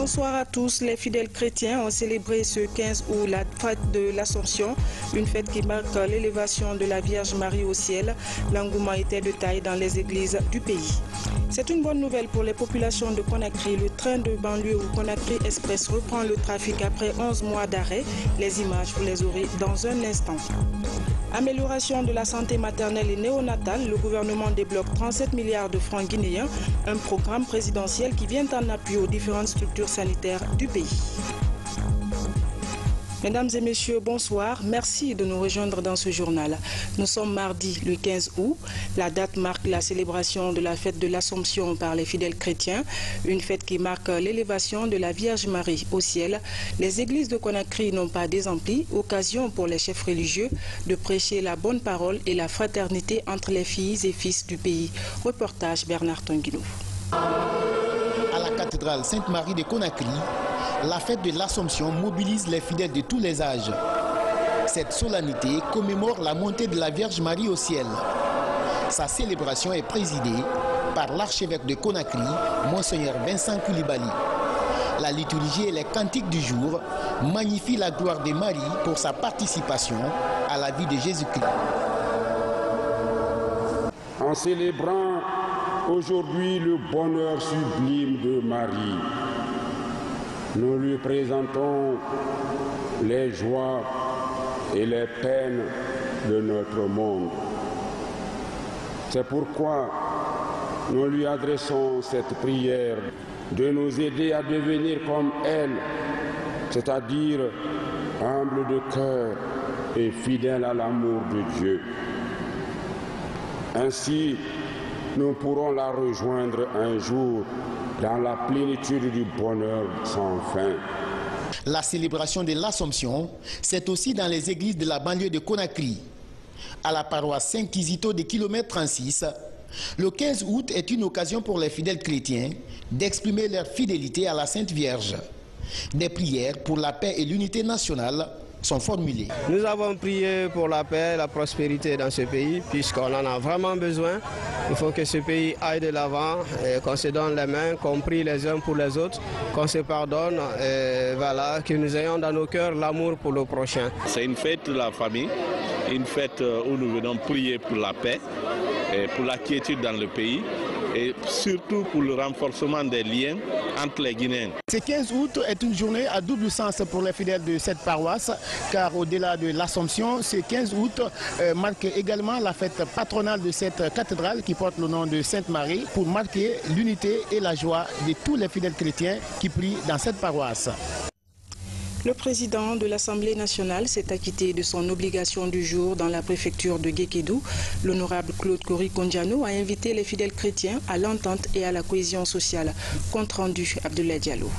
Bonsoir à tous. Les fidèles chrétiens ont célébré ce 15 août la fête de l'Assomption, une fête qui marque l'élévation de la Vierge Marie au ciel. L'engouement était de taille dans les églises du pays. C'est une bonne nouvelle pour les populations de Conakry. Le train de banlieue ou Conakry Express reprend le trafic après 11 mois d'arrêt. Les images, vous les aurez dans un instant. Amélioration de la santé maternelle et néonatale, le gouvernement débloque 37 milliards de francs guinéens, un programme présidentiel qui vient en appui aux différentes structures sanitaires du pays. Mesdames et messieurs, bonsoir. Merci de nous rejoindre dans ce journal. Nous sommes mardi le 15 août. La date marque la célébration de la fête de l'Assomption par les fidèles chrétiens, une fête qui marque l'élévation de la Vierge Marie au ciel. Les églises de Conakry n'ont pas désempli, occasion pour les chefs religieux de prêcher la bonne parole et la fraternité entre les filles et fils du pays. Reportage Bernard Tonguinou. À la cathédrale Sainte-Marie de Conakry, la fête de l'Assomption mobilise les fidèles de tous les âges. Cette solennité commémore la montée de la Vierge Marie au ciel. Sa célébration est présidée par l'archevêque de Conakry, Monseigneur Vincent Koulibaly. La liturgie et les cantiques du jour magnifient la gloire de Marie pour sa participation à la vie de Jésus-Christ. En célébrant aujourd'hui le bonheur sublime de Marie, nous lui présentons les joies et les peines de notre monde. C'est pourquoi nous lui adressons cette prière de nous aider à devenir comme elle, c'est-à-dire humble de cœur et fidèle à l'amour de Dieu. Ainsi, nous pourrons la rejoindre un jour dans la plénitude du bonheur sans fin. La célébration de l'Assomption, c'est aussi dans les églises de la banlieue de Conakry. À la paroisse Saint-Kizito de kilomètre 36, le 15 août est une occasion pour les fidèles chrétiens d'exprimer leur fidélité à la Sainte Vierge. Des prières pour la paix et l'unité nationale sont formulées. Nous avons prié pour la paix et la prospérité dans ce pays, puisqu'on en a vraiment besoin. Il faut que ce pays aille de l'avant, qu'on se donne les mains, qu'on prie les uns pour les autres, qu'on se pardonne, et voilà, que nous ayons dans nos cœurs l'amour pour le prochain. C'est une fête de la famille, une fête où nous venons prier pour la paix, et pour la quiétude dans le pays, et surtout pour le renforcement des liens entre les Guinéens. Ce 15 août est une journée à double sens pour les fidèles de cette paroisse, car au-delà de l'Assomption, ce 15 août marque également la fête patronale de cette cathédrale qui porte le nom de Sainte-Marie, pour marquer l'unité et la joie de tous les fidèles chrétiens qui prient dans cette paroisse. Le président de l'Assemblée nationale s'est acquitté de son obligation du jour dans la préfecture de Guékédou. L'honorable Claude Kori-Kondiano a invité les fidèles chrétiens à l'entente et à la cohésion sociale. Compte rendu, Abdoulaye Diallo.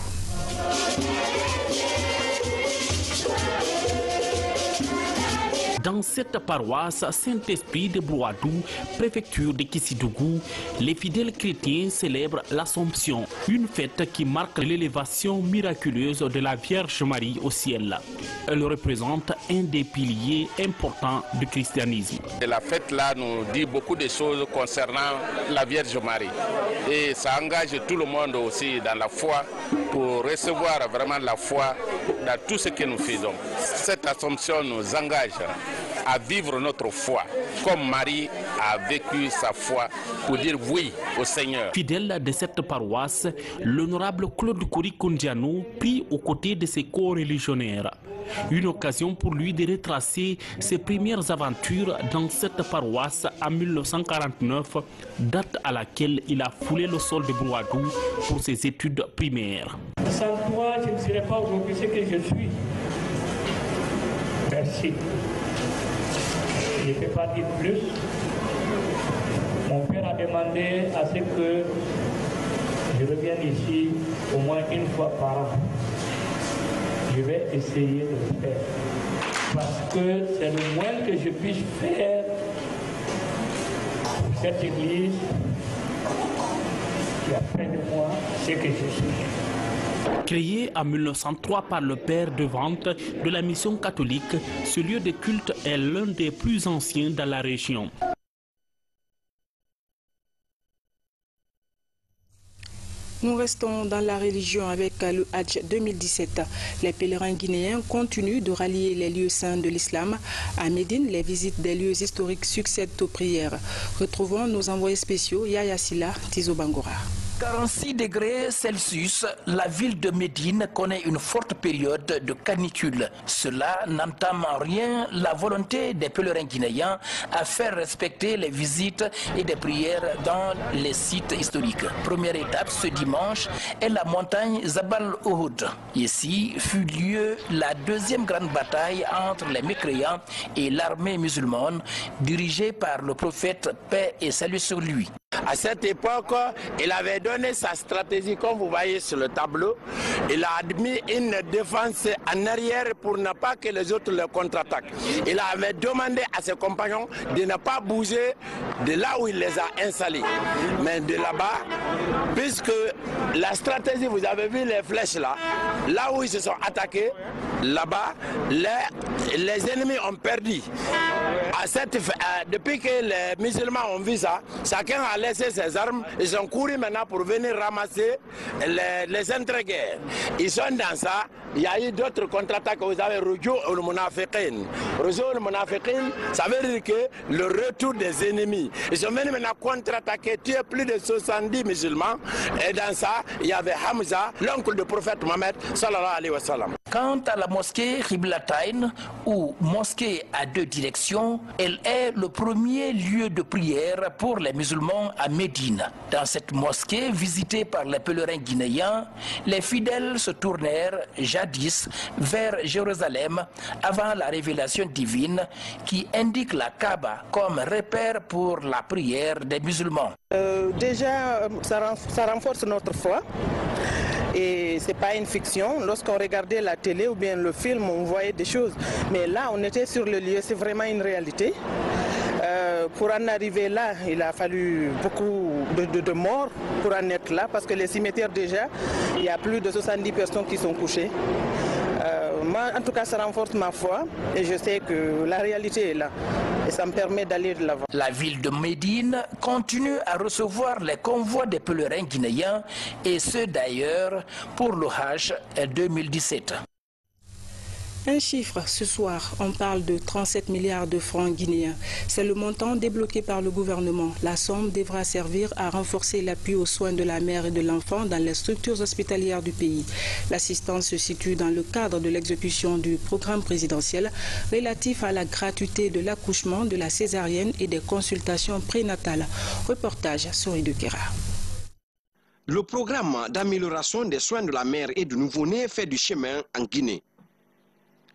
Dans cette paroisse Saint-Esprit de Bouadou, préfecture de Kissidougou, les fidèles chrétiens célèbrent l'Assomption, une fête qui marque l'élévation miraculeuse de la Vierge Marie au ciel. Elle représente un des piliers importants du christianisme. Et la fête-là nous dit beaucoup de choses concernant la Vierge Marie. Et ça engage tout le monde aussi dans la foi pour recevoir vraiment la foi dans tout ce que nous faisons. Cette Assomption nous engage à vivre notre foi, comme Marie a vécu sa foi, pour dire oui au Seigneur. Fidèle de cette paroisse, l'honorable Claude Kori-Kondiano prie aux côtés de ses co-religionnaires. Une occasion pour lui de retracer ses premières aventures dans cette paroisse en 1949, date à laquelle il a foulé le sol de Bouadou pour ses études primaires. Sans toi, je ne serais pas aujourd'hui ce que je suis. Merci. Je ne peux pas dire plus. Mon père a demandé à ce que je revienne ici au moins une fois par an. Je vais essayer de le faire. Parce que c'est le moins que je puisse faire pour cette église qui a fait de moi ce que je suis. Créé en 1903 par le père de vente de la mission catholique, ce lieu de culte est l'un des plus anciens dans la région. Nous restons dans la religion avec le Hajj 2017. Les pèlerins guinéens continuent de rallier les lieux saints de l'islam. À Médine, les visites des lieux historiques succèdent aux prières. Retrouvons nos envoyés spéciaux Yaya Silla, Tizo Bangora. 46 degrés Celsius, la ville de Médine connaît une forte période de canicule. Cela n'entame en rien la volonté des pèlerins guinéens à faire respecter les visites et des prières dans les sites historiques. Première étape ce dimanche est la montagne Zabal Uhud. Ici fut lieu la deuxième grande bataille entre les mécréants et l'armée musulmane dirigée par le prophète paix et salut sur lui. À cette époque, il avait donné sa stratégie, comme vous voyez sur le tableau. Il a admis une défense en arrière pour ne pas que les autres le contre-attaquent. Il avait demandé à ses compagnons de ne pas bouger de là où il les a installés. Mais de là-bas, puisque la stratégie, vous avez vu les flèches là, là où ils se sont attaqués, là-bas, les ennemis ont perdu. Depuis que les musulmans ont vu ça, chacun a laissé ses armes, ils ont couru maintenant pour venir ramasser les entre-guerres. Ils sont dans ça, il y a eu d'autres contre-attaques, vous avez Rojo ou le Munafiqin. Rojo ou le Munafiqin, ça veut dire que le retour des ennemis. Ils sont venus maintenant contre-attaquer, tuer plus de 70 musulmans, et dans ça, il y avait Hamza, l'oncle du prophète Mohammed, sallallahu alayhi wa sallam. Quant à la mosquée Qiblatain, ou mosquée à deux directions, elle est le premier lieu de prière pour les musulmans à Médine. Dans cette mosquée, visitée par les pèlerins guinéens, les fidèles se tournèrent jadis vers Jérusalem avant la révélation divine qui indique la Kaaba comme repère pour la prière des musulmans. Déjà, ça renforce notre foi. Et ce n'est pas une fiction. Lorsqu'on regardait la télé ou bien le film, on voyait des choses. Mais là, on était sur le lieu, c'est vraiment une réalité. Pour en arriver là, il a fallu beaucoup de morts pour en être là, parce que les cimetières déjà, il y a plus de 70 personnes qui sont couchées. Moi, en tout cas, ça renforce ma foi et je sais que la réalité est là. Et ça me permet d'aller de l'avant. La ville de Médine continue à recevoir les convois des pèlerins guinéens et ceux d'ailleurs pour le Hajj 2017. Un chiffre, ce soir, on parle de 37 milliards de francs guinéens. C'est le montant débloqué par le gouvernement. La somme devra servir à renforcer l'appui aux soins de la mère et de l'enfant dans les structures hospitalières du pays. L'assistance se situe dans le cadre de l'exécution du programme présidentiel relatif à la gratuité de l'accouchement, de la césarienne et des consultations prénatales. Reportage sur Idekera. Le programme d'amélioration des soins de la mère et du nouveau-né fait du chemin en Guinée.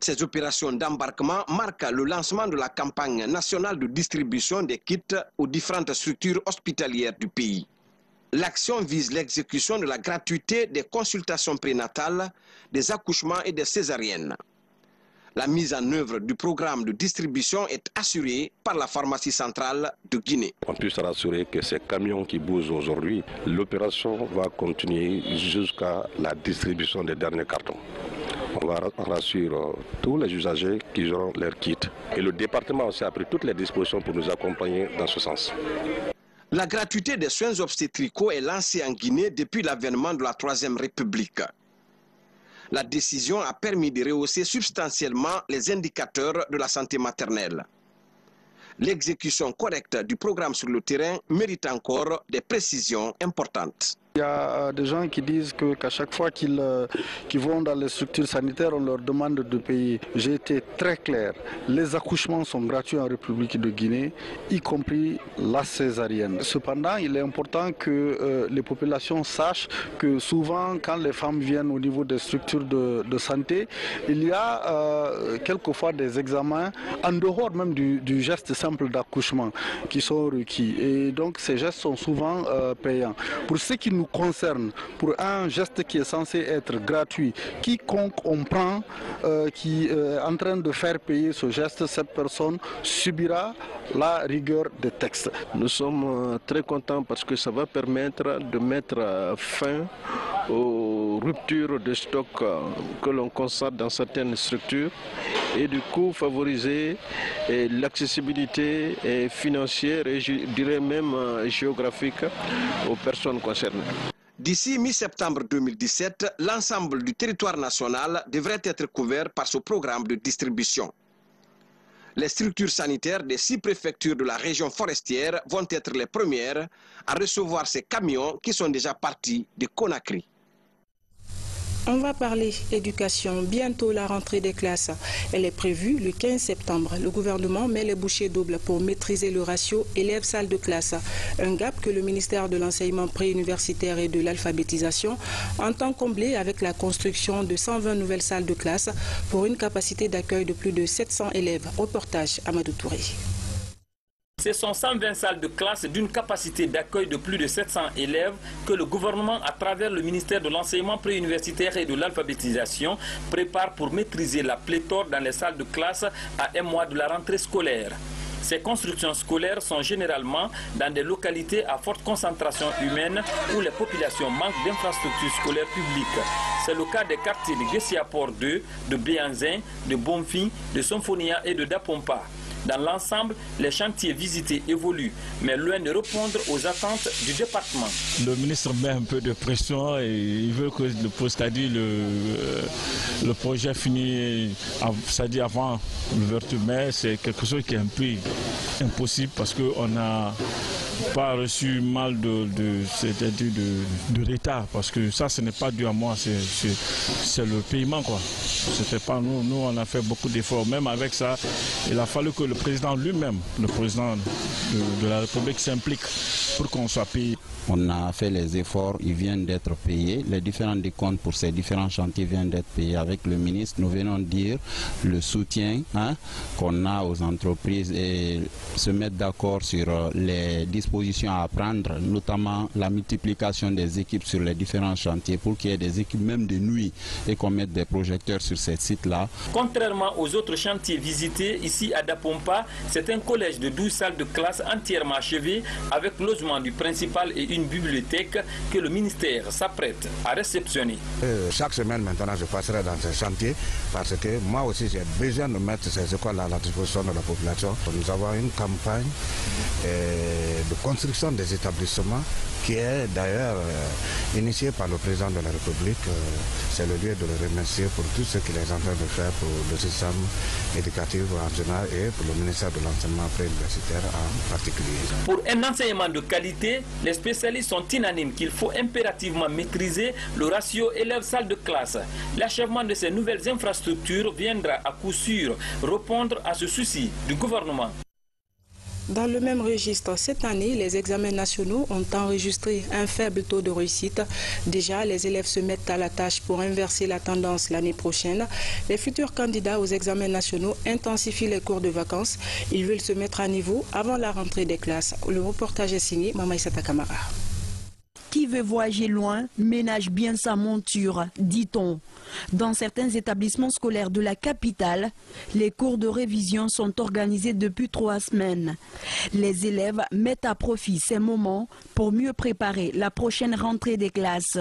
Ces opérations d'embarquement marquent le lancement de la campagne nationale de distribution des kits aux différentes structures hospitalières du pays. L'action vise l'exécution de la gratuité des consultations prénatales, des accouchements et des césariennes. La mise en œuvre du programme de distribution est assurée par la pharmacie centrale de Guinée. On peut se rassurer que ces camions qui bougent aujourd'hui, l'opération va continuer jusqu'à la distribution des derniers cartons. On rassure tous les usagers qui auront leur kit. Et le département aussi a pris toutes les dispositions pour nous accompagner dans ce sens. La gratuité des soins obstétricaux est lancée en Guinée depuis l'avènement de la Troisième République. La décision a permis de rehausser substantiellement les indicateurs de la santé maternelle. L'exécution correcte du programme sur le terrain mérite encore des précisions importantes. Il y a des gens qui disent qu'à chaque fois qu'ils vont dans les structures sanitaires, on leur demande de payer. J'ai été très clair. Les accouchements sont gratuits en République de Guinée, y compris la césarienne. Cependant, il est important que les populations sachent que souvent, quand les femmes viennent au niveau des structures de santé, il y a quelquefois des examens en dehors même du geste simple d'accouchement qui sont requis. Et donc, ces gestes sont souvent payants. Pour ce qui nous concerne, pour un geste qui est censé être gratuit, quiconque on prend qui est en train de faire payer ce geste, cette personne subira la rigueur des textes. Nous sommes très contents parce que ça va permettre de mettre fin aux ruptures de stock que l'on constate dans certaines structures et du coup favoriser l'accessibilité financière et je dirais même géographique aux personnes concernées. D'ici mi-septembre 2017, l'ensemble du territoire national devrait être couvert par ce programme de distribution. Les structures sanitaires des 6 préfectures de la région forestière vont être les premières à recevoir ces camions qui sont déjà partis de Conakry. On va parler éducation. Bientôt la rentrée des classes. Elle est prévue le 15 septembre. Le gouvernement met les bouchées doubles pour maîtriser le ratio élèves-salle de classe. Un gap que le ministère de l'enseignement préuniversitaire et de l'alphabétisation entend combler avec la construction de 120 nouvelles salles de classe pour une capacité d'accueil de plus de 700 élèves. Reportage Amadou Touré. Ce sont 120 salles de classe d'une capacité d'accueil de plus de 700 élèves que le gouvernement, à travers le ministère de l'enseignement préuniversitaire et de l'alphabétisation, prépare pour maîtriser la pléthore dans les salles de classe à un mois de la rentrée scolaire. Ces constructions scolaires sont généralement dans des localités à forte concentration humaine où les populations manquent d'infrastructures scolaires publiques. C'est le cas des quartiers de Guessiaport 2, de Béanzin, de Bonfim, de Symphonia et de Dapompa. Dans l'ensemble, les chantiers visités évoluent, mais loin de répondre aux attentes du département. Le ministre met un peu de pression et il veut que le projet finisse, c'est-à-dire avant l'ouverture, mais c'est quelque chose qui est un peu impossible parce qu'on n'a pas reçu mal de retard, parce que ça, ce n'est pas dû à moi, c'est le paiement, quoi. C'était pas nous, on a fait beaucoup d'efforts. Même avec ça, il a fallu que le président lui-même, le président de la République, s'implique pour qu'on soit payé. On a fait les efforts, ils viennent d'être payés. Les différents décomptes pour ces différents chantiers viennent d'être payés. Avec le ministre, nous venons de dire le soutien qu'on a aux entreprises et se mettre d'accord sur les dispositions à prendre, notamment la multiplication des équipes sur les différents chantiers pour qu'il y ait des équipes même de nuit et qu'on mette des projecteurs sur ces sites-là. Contrairement aux autres chantiers visités, ici à Dapompa, c'est un collège de 12 salles de classe entièrement achevées avec logement du principal et une bibliothèque que le ministère s'apprête à réceptionner. Chaque semaine maintenant je passerai dans ces chantiers parce que moi aussi j'ai besoin de mettre ces écoles à la disposition de la population. Nous avons une campagne de construction des établissements qui est d'ailleurs initiée par le président de la République. C'est le lieu de le remercier pour tout ce qu'il est en train de faire pour le système éducatif en général et pour le ministère de l'enseignement préuniversitaire en particulier. Pour un enseignement de qualité, les spécialistes sont unanimes qu'il faut impérativement maîtriser le ratio élèves-salle de classe. L'achèvement de ces nouvelles infrastructures viendra à coup sûr répondre à ce souci du gouvernement. Dans le même registre, cette année, les examens nationaux ont enregistré un faible taux de réussite. Déjà, les élèves se mettent à la tâche pour inverser la tendance l'année prochaine. Les futurs candidats aux examens nationaux intensifient les cours de vacances. Ils veulent se mettre à niveau avant la rentrée des classes. Le reportage est signé Mamaïsata Kamara. Qui veut voyager loin ménage bien sa monture, dit-on. Dans certains établissements scolaires de la capitale, les cours de révision sont organisés depuis 3 semaines. Les élèves mettent à profit ces moments pour mieux préparer la prochaine rentrée des classes.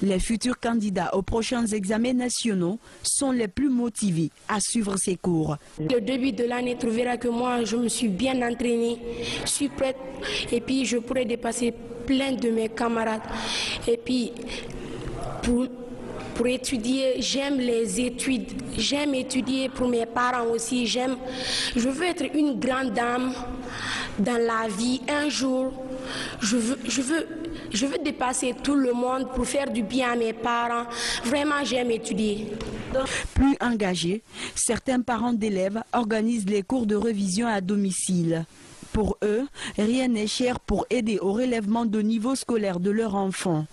Les futurs candidats aux prochains examens nationaux sont les plus motivés à suivre ces cours. Le début de l'année trouvera que moi, je me suis bien entraînée, je suis prête et puis je pourrai dépasser plein de mes camarades. Et puis, pour étudier, j'aime les études, j'aime étudier pour mes parents aussi, je veux être une grande dame dans la vie. Un jour, je veux dépasser tout le monde pour faire du bien à mes parents. Vraiment, j'aime étudier. Plus engagés, certains parents d'élèves organisent les cours de révision à domicile. Pour eux, rien n'est cher pour aider au relèvement de niveau scolaire de leurs enfants.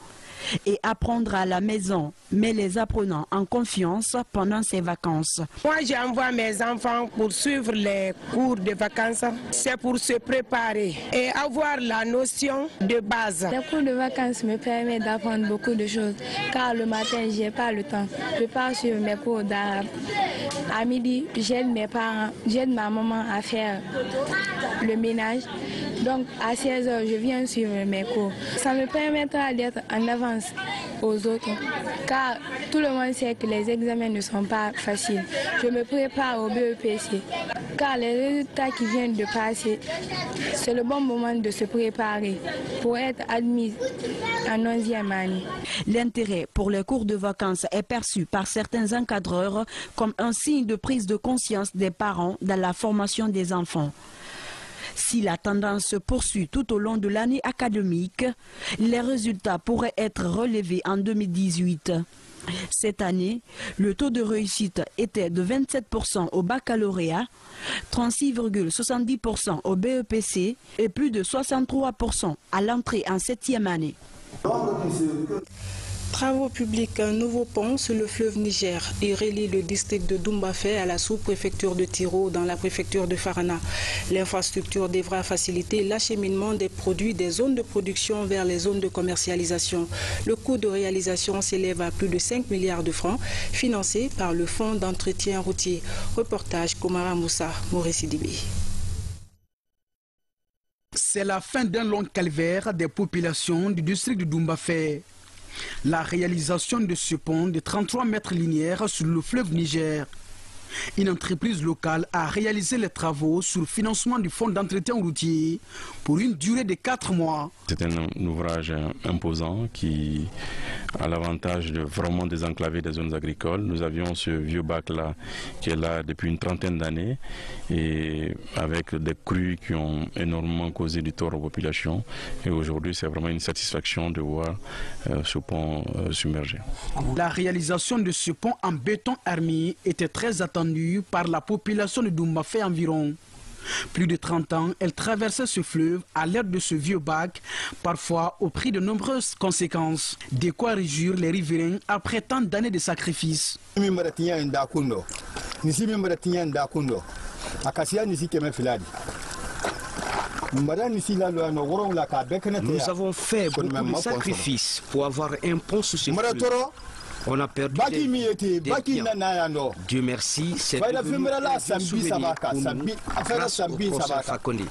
Et apprendre à la maison, mais les apprenant en confiance pendant ces vacances. Moi, j'envoie mes enfants pour suivre les cours de vacances. C'est pour se préparer et avoir la notion de base. Les cours de vacances me permettent d'apprendre beaucoup de choses, car le matin, je n'ai pas le temps. Je pars suivre mes cours d'arabe. À midi, j'aide mes parents, j'aide ma maman à faire le ménage. Donc à 16h, je viens suivre mes cours. Ça me permettra d'être en avance aux autres, car tout le monde sait que les examens ne sont pas faciles. Je me prépare au BEPC, car les résultats qui viennent de passer, c'est le bon moment de se préparer pour être admise en 11e année. L'intérêt pour les cours de vacances est perçu par certains encadreurs comme un signe de prise de conscience des parents dans la formation des enfants. Si la tendance se poursuit tout au long de l'année académique, les résultats pourraient être relevés en 2018. Cette année, le taux de réussite était de 27% au baccalauréat, 36,70% au BEPC et plus de 63% à l'entrée en 7e année. Travaux publics, un nouveau pont sur le fleuve Niger. Il relie le district de Doumbafé à la sous-préfecture de Tiro dans la préfecture de Farana. L'infrastructure devra faciliter l'acheminement des produits des zones de production vers les zones de commercialisation. Le coût de réalisation s'élève à plus de 5 milliards de francs, financé par le Fonds d'entretien routier. Reportage Komara Moussa, Maurice Sidibé. C'est la fin d'un long calvaire des populations du district de Doumbafé. La réalisation de ce pont de 33 mètres linéaires sur le fleuve Niger. Une entreprise locale a réalisé les travaux sur le financement du fonds d'entretien routier pour une durée de 4 mois. C'est un ouvrage imposant qui a l'avantage de vraiment désenclaver des zones agricoles. Nous avions ce vieux bac-là qui est là depuis une trentaine d'années et avec des crues qui ont énormément causé du tort aux populations. Et aujourd'hui, c'est vraiment une satisfaction de voir ce pont submergé. La réalisation de ce pont en béton armé était très attendue par la population de Doumbafé environ. Plus de 30 ans, elle traversait ce fleuve à l'aide de ce vieux bac, parfois au prix de nombreuses conséquences. De quoi réjouir les riverains après tant d'années de sacrifices. Nous avons fait beaucoup de sacrifices pour avoir un pont sur ce fleuve. On a perdu des biens. Dieu merci, c'est devenu un souvenir pour nous grâce au professeur Fakondi.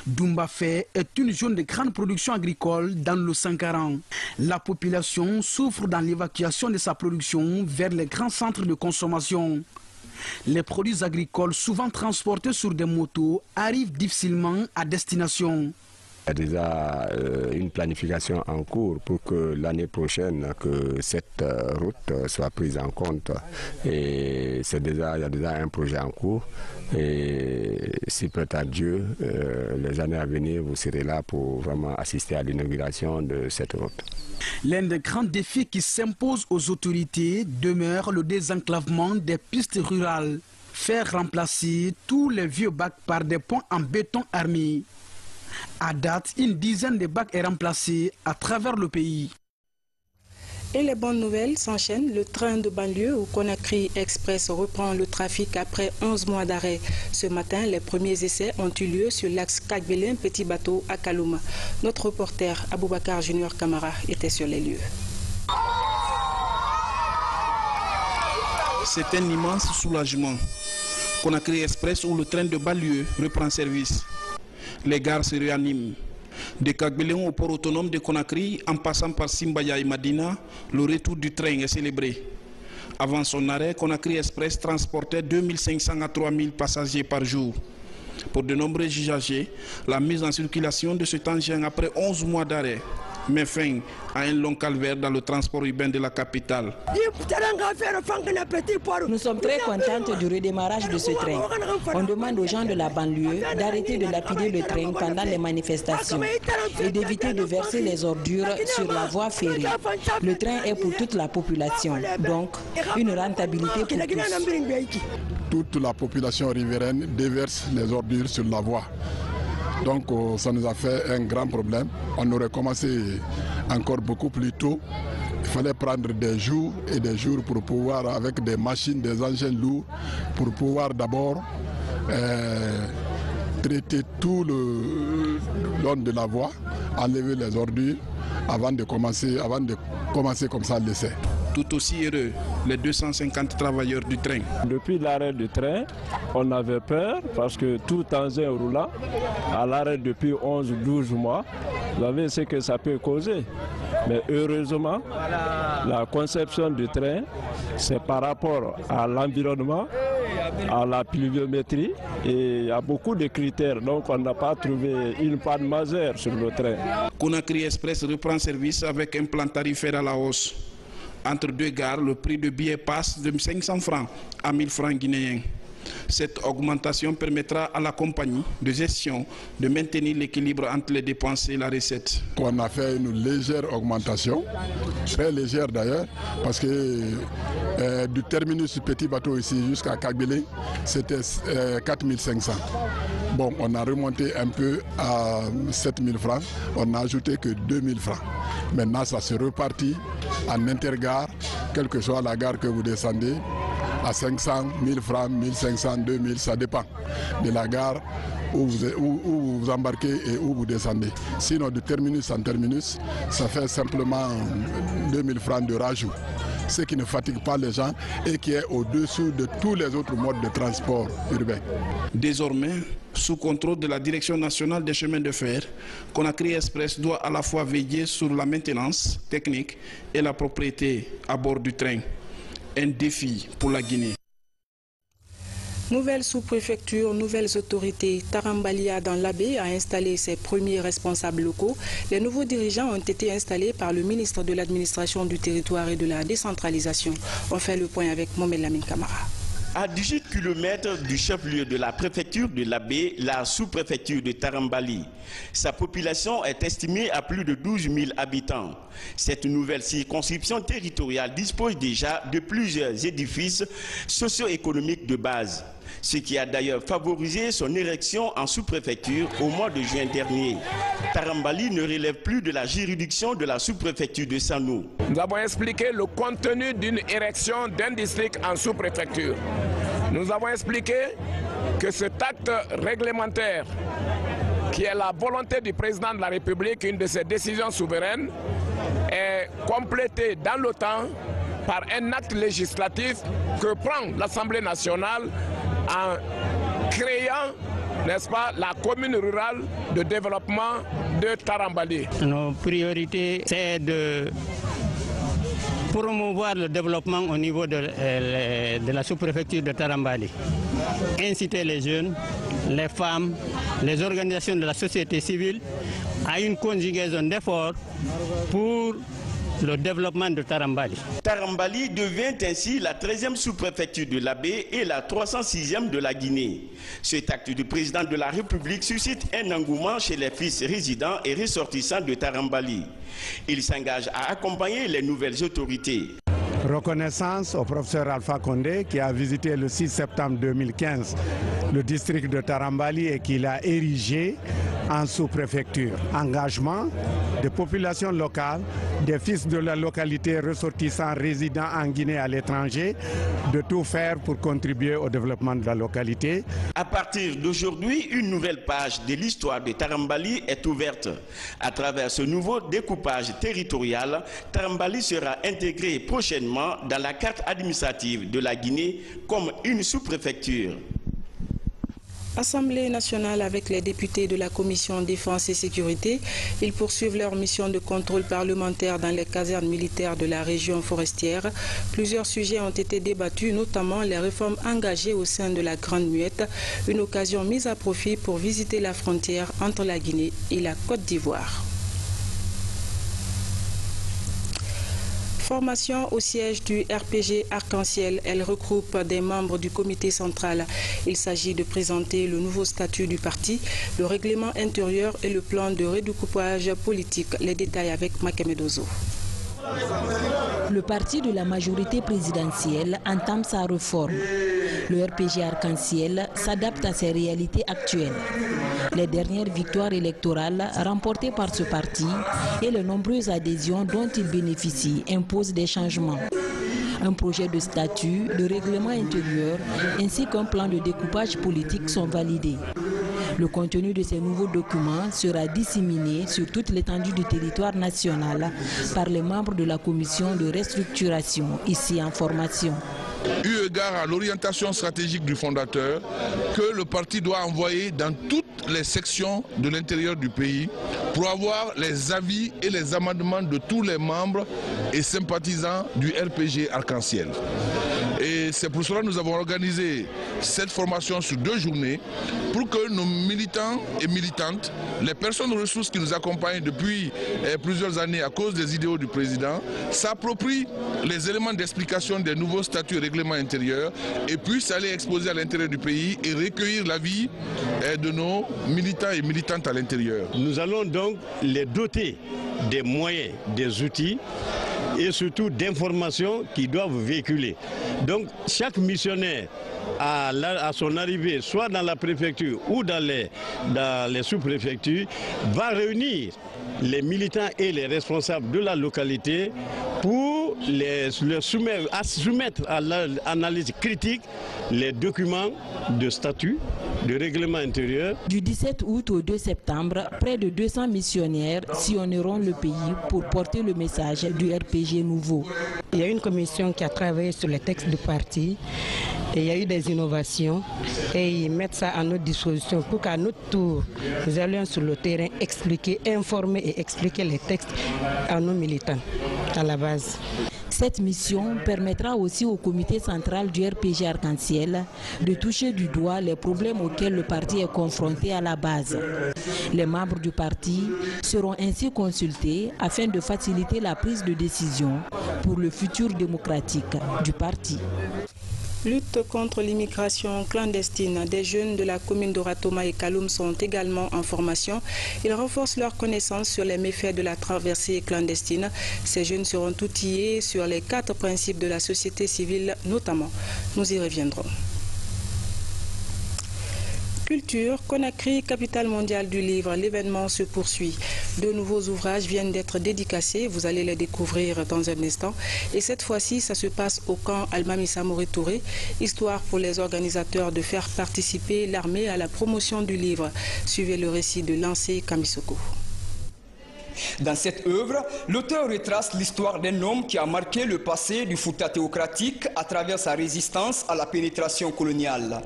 Doumbafé est une zone de grande production agricole dans le Sankaran. La population souffre dans l'évacuation de sa production vers les grands centres de consommation. Les produits agricoles, souvent transportés sur des motos, arrivent difficilement à destination. Il y a déjà une planification en cours pour que l'année prochaine que cette route soit prise en compte. Et il y a déjà un projet en cours. Et si peut à Dieu, les années à venir, vous serez là pour vraiment assister à l'inauguration de cette route. L'un des grands défis qui s'impose aux autorités demeure le désenclavement des pistes rurales. Faire remplacer tous les vieux bacs par des ponts en béton armé. À date, une dizaine de bacs est remplacée à travers le pays. Et les bonnes nouvelles s'enchaînent. Le train de banlieue au Conakry Express reprend le trafic après 11 mois d'arrêt. Ce matin, les premiers essais ont eu lieu sur l'axe Kagbelin Petit Bateau à Kalouma. Notre reporter Aboubakar Junior Camara était sur les lieux. C'est un immense soulagement. Conakry Express où le train de banlieue reprend service. Les gares se réaniment. De Kagbelin au port autonome de Conakry, en passant par Simbaya et Madina, le retour du train est célébré. Avant son arrêt, Conakry Express transportait 2500 à 3000 passagers par jour. Pour de nombreux usagers, la mise en circulation de cet engin après 11 mois d'arrêt met fin à un long calvaire dans le transport urbain de la capitale. Nous sommes très contentes du redémarrage de ce train. On demande aux gens de la banlieue d'arrêter de lapider le train pendant les manifestations et d'éviter de verser les ordures sur la voie ferrée. Le train est pour toute la population, donc une rentabilité pour tous. Toute la population riveraine déverse les ordures sur la voie. Donc ça nous a fait un grand problème. On aurait commencé encore beaucoup plus tôt. Il fallait prendre des jours et des jours pour pouvoir, avec des machines, des engins lourds, pour pouvoir d'abord traiter tout le long de la voie, enlever les ordures avant de commencer comme ça l'essai. Tout aussi heureux, les 250 travailleurs du train. Depuis l'arrêt du train, on avait peur parce que tout engin roulant, à l'arrêt depuis 11 ou 12 mois, vous savez ce que ça peut causer. Mais heureusement, la conception du train, c'est par rapport à l'environnement, à la pluviométrie, et il y a beaucoup de critères, donc on n'a pas trouvé une panne majeure sur le train. Conakry Express reprend service avec un plan tarifaire à la hausse. Entre deux gares, le prix de billet passe de 500 francs à 1000 francs guinéens. Cette augmentation permettra à la compagnie de gestion de maintenir l'équilibre entre les dépenses et la recette. On a fait une légère augmentation, très légère d'ailleurs, parce que du terminus petit bateau ici jusqu'à Kagbélé, c'était 4500. Bon, on a remonté un peu à 7000 francs, on n'a ajouté que 2000 francs. Maintenant, ça se repartit en intergare, quelle que soit la gare que vous descendez, à 500, 1000 francs, 1500, 2000, ça dépend de la gare où vous embarquez et où vous descendez. Sinon, de terminus en terminus, ça fait simplement 2000 francs de rajout, ce qui ne fatigue pas les gens et qui est au-dessous de tous les autres modes de transport urbain. Désormais, sous contrôle de la Direction nationale des chemins de fer, Conakry Express doit à la fois veiller sur la maintenance technique et la propriété à bord du train. Un défi pour la Guinée. Nouvelle sous-préfecture, nouvelles autorités. Tarambalia dans l'Abbé a installé ses premiers responsables locaux. Les nouveaux dirigeants ont été installés par le ministre de l'Administration du Territoire et de la Décentralisation. On fait le point avec Mohamed Lamine Camara. À 18 km du chef-lieu de la préfecture de l'Abbé, la sous-préfecture de Tarambali. Sa population est estimée à plus de 12 000 habitants. Cette nouvelle circonscription territoriale dispose déjà de plusieurs édifices socio-économiques de base, ce qui a d'ailleurs favorisé son érection en sous-préfecture au mois de juin dernier. Tarambali ne relève plus de la juridiction de la sous-préfecture de Sanou. Nous avons expliqué le contenu d'une érection d'un district en sous-préfecture. Nous avons expliqué que cet acte réglementaire, qui est la volonté du président de la République, une de ses décisions souveraines, est complété dans le temps par un acte législatif que prend l'Assemblée nationale en créant, n'est-ce pas, la commune rurale de développement de Tarambali. Nos priorités, c'est de promouvoir le développement au niveau de la sous-préfecture de Tarambali. Inciter les jeunes, les femmes, les organisations de la société civile à une conjugaison d'efforts pour le développement de Tarambali. Tarambali devient ainsi la 13e sous-préfecture de l'Abbé et la 306e de la Guinée. Cet acte du président de la République suscite un engouement chez les fils résidents et ressortissants de Tarambali. Il s'engage à accompagner les nouvelles autorités. Reconnaissance au professeur Alpha Condé qui a visité le 6 septembre 2015 le district de Tarambali et qui l'a érigé en sous-préfecture. Engagement des populations locales, des fils de la localité ressortissants résidant en Guinée à l'étranger, de tout faire pour contribuer au développement de la localité. À partir d'aujourd'hui, une nouvelle page de l'histoire de Tarambali est ouverte. À travers ce nouveau découpage territorial, Tarambali sera intégré prochainement dans la carte administrative de la Guinée comme une sous-préfecture. Assemblée nationale avec les députés de la Commission Défense et Sécurité. Ils poursuivent leur mission de contrôle parlementaire dans les casernes militaires de la région forestière. Plusieurs sujets ont été débattus, notamment les réformes engagées au sein de la Grande Muette, une occasion mise à profit pour visiter la frontière entre la Guinée et la Côte d'Ivoire. Formation au siège du RPG Arc-en-Ciel. Elle regroupe des membres du comité central. Il s'agit de présenter le nouveau statut du parti, le règlement intérieur et le plan de redécoupage politique. Les détails avec Makemedozo. Le parti de la majorité présidentielle entame sa réforme. Le RPG Arc-en-Ciel s'adapte à ses réalités actuelles. Les dernières victoires électorales remportées par ce parti et les nombreuses adhésions dont il bénéficie imposent des changements. Un projet de statut, de règlement intérieur ainsi qu'un plan de découpage politique sont validés. Le contenu de ces nouveaux documents sera disséminé sur toute l'étendue du territoire national par les membres de la commission de restructuration, ici en formation. Eu égard à l'orientation stratégique du fondateur que le parti doit envoyer dans toutes les sections de l'intérieur du pays pour avoir les avis et les amendements de tous les membres et sympathisants du RPG Arc-en-Ciel. Et c'est pour cela que nous avons organisé cette formation sur 2 journées pour que nos militants et militantes, les personnes ressources qui nous accompagnent depuis plusieurs années à cause des idéaux du président, s'approprient les éléments d'explication des nouveaux statuts et règlements intérieurs et puissent aller exposer à l'intérieur du pays et recueillir l'avis de nos militants et militantes à l'intérieur. Nous allons donc les doter des moyens, des outils et surtout d'informations qui doivent véhiculer. Donc chaque missionnaire à son arrivée, soit dans la préfecture ou dans les sous-préfectures, va réunir les militants et les responsables de la localité pour soumettre à l'analyse critique les documents de statut, de règlement intérieur. Du 17 août au 2 septembre, près de 200 missionnaires sillonneront le pays pour porter le message du RPG nouveau. Il y a une commission qui a travaillé sur les textes du parti et il y a eu des innovations et ils mettent ça à notre disposition pour qu'à notre tour, nous allions sur le terrain expliquer, informer et expliquer les textes à nos militants à la base. Cette mission permettra aussi au comité central du RPG Arc-en-Ciel de toucher du doigt les problèmes auxquels le parti est confronté à la base. Les membres du parti seront ainsi consultés afin de faciliter la prise de décision pour le futur démocratique du parti. Lutte contre l'immigration clandestine. Des jeunes de la commune d'Oratoma et Kaloum sont également en formation. Ils renforcent leurs connaissances sur les méfaits de la traversée clandestine. Ces jeunes seront outillés sur les 4 principes de la société civile notamment. Nous y reviendrons. Culture, Conakry, capitale mondiale du livre. L'événement se poursuit. 2 nouveaux ouvrages viennent d'être dédicacés. Vous allez les découvrir dans un instant. Et cette fois-ci, ça se passe au camp Almami Samori Touré. Histoire pour les organisateurs de faire participer l'armée à la promotion du livre. Suivez le récit de Lancé Kamisoko. Dans cette œuvre, l'auteur retrace l'histoire d'un homme qui a marqué le passé du Fouta théocratique à travers sa résistance à la pénétration coloniale.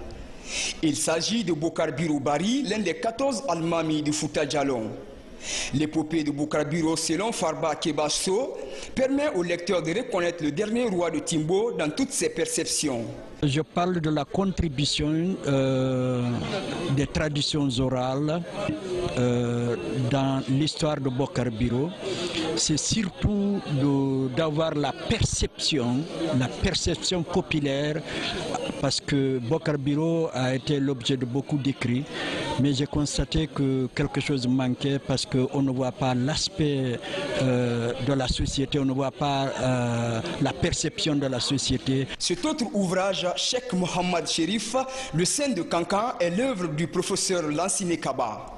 Il s'agit de Bokar Biro Bari, l'un des 14 Almami du Fouta Djalon. L'épopée de Bokar Biro selon Farba Kebasso permet au lecteur de reconnaître le dernier roi de Timbo dans toutes ses perceptions. Je parle de la contribution des traditions orales dans l'histoire de Bokar Biro. C'est surtout d'avoir la perception populaire, parce que Bokar Biro a été l'objet de beaucoup d'écrits, mais j'ai constaté que quelque chose manquait parce qu'on ne voit pas l'aspect de la société, on ne voit pas la perception de la société. Cet autre ouvrage, Cheikh Mohamed Sherif, le Saint de Kankan, est l'œuvre du professeur Lansine Kaba.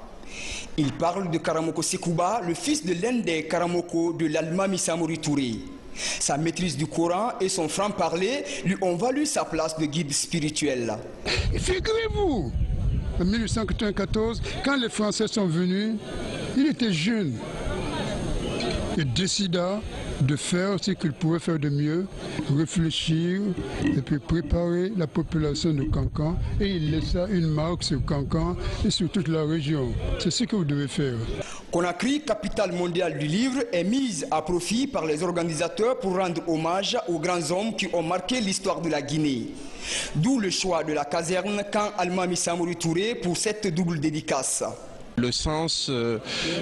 Il parle de Karamoko Sekouba, le fils de l'un des Karamoko de l'Almami Samori Touré. Sa maîtrise du Coran et son franc-parler lui ont valu sa place de guide spirituel. Figurez-vous, en 1894, quand les Français sont venus, il était jeune. Il décida de faire ce qu'il pouvait faire de mieux, réfléchir et puis préparer la population de Kankan, et il laissa une marque sur Kankan et sur toute la région. C'est ce que vous devez faire. Conakry, capitale mondiale du livre, est mise à profit par les organisateurs pour rendre hommage aux grands hommes qui ont marqué l'histoire de la Guinée. D'où le choix de la caserne Camp Almami Samori Touré pour cette double dédicace. Le sens de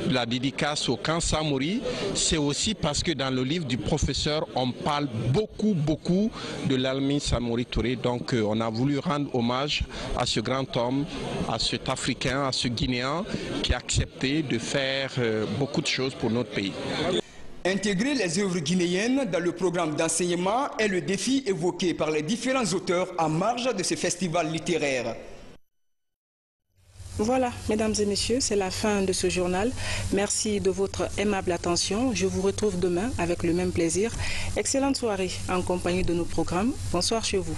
la dédicace au camp Samori, c'est aussi parce que dans le livre du professeur, on parle beaucoup de l'Almami Samori Touré. Donc on a voulu rendre hommage à ce grand homme, à cet Africain, à ce Guinéen qui a accepté de faire beaucoup de choses pour notre pays. Intégrer les œuvres guinéennes dans le programme d'enseignement est le défi évoqué par les différents auteurs en marge de ce festival littéraire. Voilà, mesdames et messieurs, c'est la fin de ce journal. Merci de votre aimable attention. Je vous retrouve demain avec le même plaisir. Excellente soirée en compagnie de nos programmes. Bonsoir chez vous.